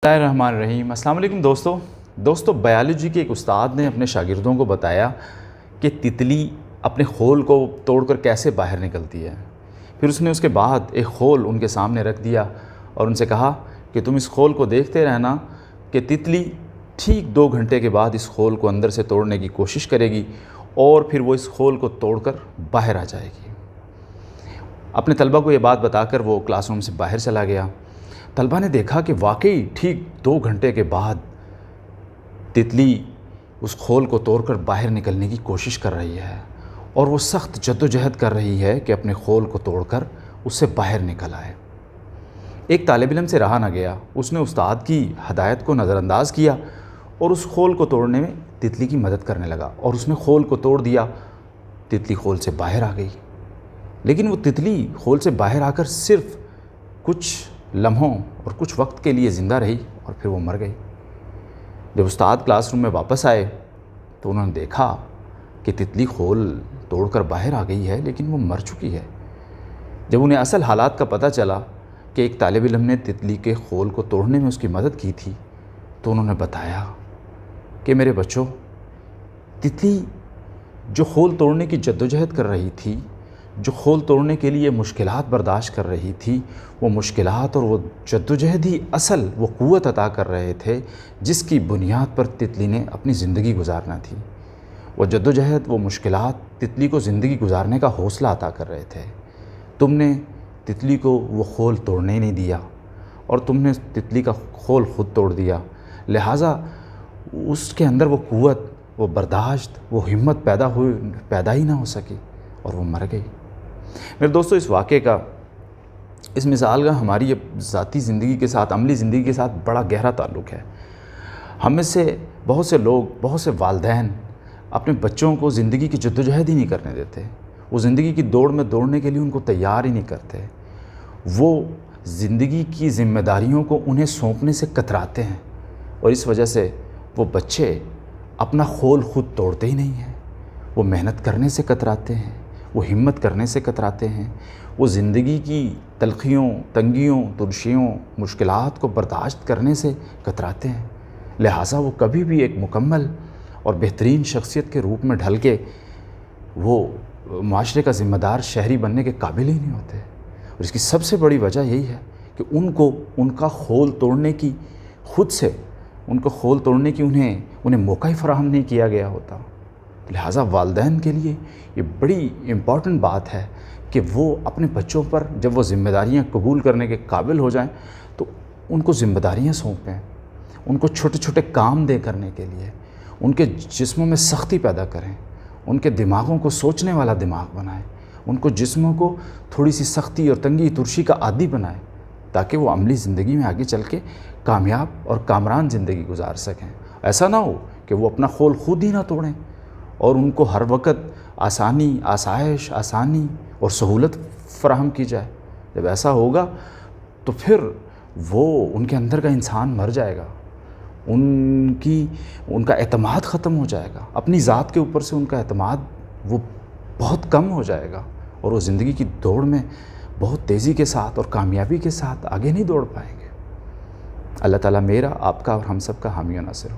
بسم اللہ الرحمن الرحیم۔ السلام علیکم دوستو بایولوجی کے ایک استاد نے اپنے شاگردوں کو بتایا کہ تتلی اپنے خول کو توڑ کر کیسے باہر نکلتی ہے۔ پھر اس نے اس کے بعد ایک خول ان کے سامنے رکھ دیا اور ان سے کہا کہ تم اس خول کو دیکھتے رہنا کہ تتلی ٹھیک 2 گھنٹے کے بعد اس خول کو اندر سے توڑنے کی کوشش کرے گی اور پھر وہ اس خول کو توڑ کر باہر آ جائے گی۔ اپنے طلبہ کو یہ بات بتا کر وہ کلاس روم سے باہر چلا گیا۔ طلبہ نے دیکھا کہ واقعی ٹھیک 2 گھنٹے کے بعد تتلی اس خول کو توڑ کر باہر نکلنے کی کوشش کر رہی ہے اور وہ سخت جدوجہد کر رہی ہے کہ اپنے خول کو توڑ کر اس سے باہر نکل آئے۔ ایک طالب علم سے رہا نہ گیا، اس نے استاد کی ہدایت کو نظر انداز کیا اور اس خول کو توڑنے میں تتلی کی مدد کرنے لگا اور اس نے خول کو توڑ دیا۔ تتلی خول سے باہر آ گئی، لیکن وہ تتلی خول سے باہر آ کر صرف کچھ لمحوں اور کچھ وقت کے لیے زندہ رہی اور پھر وہ مر گئی۔ جب استاد کلاس روم میں واپس آئے تو انہوں نے دیکھا کہ تتلی خول توڑ کر باہر آ گئی ہے لیکن وہ مر چکی ہے۔ جب انہیں اصل حالات کا پتہ چلا کہ ایک طالب علم نے تتلی کے خول کو توڑنے میں اس کی مدد کی تھی تو انہوں نے بتایا کہ میرے بچوں، تتلی جو خول توڑنے کی جدوجہد کر رہی تھی، جو خول توڑنے کے لیے مشکلات برداشت کر رہی تھی، وہ مشکلات اور وہ جدوجہد ہی اصل وہ قوت عطا کر رہے تھے جس کی بنیاد پر تتلی نے اپنی زندگی گزارنا تھی۔ وہ جدوجہد، وہ مشکلات تتلی کو زندگی گزارنے کا حوصلہ عطا کر رہے تھے۔ تم نے تتلی کو وہ خول توڑنے ہی نہیں دیا اور تم نے تتلی کا خول خود توڑ دیا، لہٰذا اس کے اندر وہ قوت، وہ برداشت، وہ ہمت پیدا ہی نہ ہو سکی اور وہ مر گئی۔ میرے دوستو، اس واقعے کا، اس مثال کا ہماری ذاتی زندگی کے ساتھ، عملی زندگی کے ساتھ بڑا گہرا تعلق ہے۔ ہم میں سے بہت سے لوگ، بہت سے والدین اپنے بچوں کو زندگی کی جدوجہد ہی نہیں کرنے دیتے۔ وہ زندگی کی دوڑ میں دوڑنے کے لیے ان کو تیار ہی نہیں کرتے۔ وہ زندگی کی ذمہ داریوں کو انہیں سونپنے سے کتراتے ہیں اور اس وجہ سے وہ بچے اپنا خول خود توڑتے ہی نہیں ہیں۔ وہ محنت کرنے سے کتراتے ہیں، وہ ہمت کرنے سے کتراتے ہیں، وہ زندگی کی تلخیوں، تنگیوں، ترشیوں، مشکلات کو برداشت کرنے سے کتراتے ہیں، لہٰذا وہ کبھی بھی ایک مکمل اور بہترین شخصیت کے روپ میں ڈھل کے وہ معاشرے کا ذمہ دار شہری بننے کے قابل ہی نہیں ہوتے۔ اور اس کی سب سے بڑی وجہ یہی ہے کہ ان کا خول توڑنے کی خود سے، ان کو خول توڑنے کی انہیں موقع ہی فراہم نہیں کیا گیا ہوتا۔ لہٰذا والدین کے لیے یہ بڑی امپورٹنٹ بات ہے کہ وہ اپنے بچوں پر جب وہ ذمہ داریاں قبول کرنے کے قابل ہو جائیں تو ان کو ذمہ داریاں سونپیں، ان کو چھوٹے چھوٹے کام دیں کرنے کے لیے، ان کے جسموں میں سختی پیدا کریں، ان کے دماغوں کو سوچنے والا دماغ بنائیں، ان کو جسموں کو تھوڑی سی سختی اور تنگی ترشی کا عادی بنائیں تاکہ وہ عملی زندگی میں آگے چل کے کامیاب اور کامران زندگی گزار سکیں۔ ایسا نہ ہو کہ وہ اپنا خول خود ہی نہ توڑیں اور ان کو ہر وقت آسائش اور سہولت فراہم کی جائے۔ جب ایسا ہوگا تو پھر وہ ان کے اندر کا انسان مر جائے گا، ان کا اعتماد ختم ہو جائے گا، اپنی ذات کے اوپر سے ان کا اعتماد وہ بہت کم ہو جائے گا اور وہ زندگی کی دوڑ میں بہت تیزی کے ساتھ اور کامیابی کے ساتھ آگے نہیں دوڑ پائیں گے۔ اللہ تعالیٰ میرا، آپ کا اور ہم سب کا حامی و ناصر ہو۔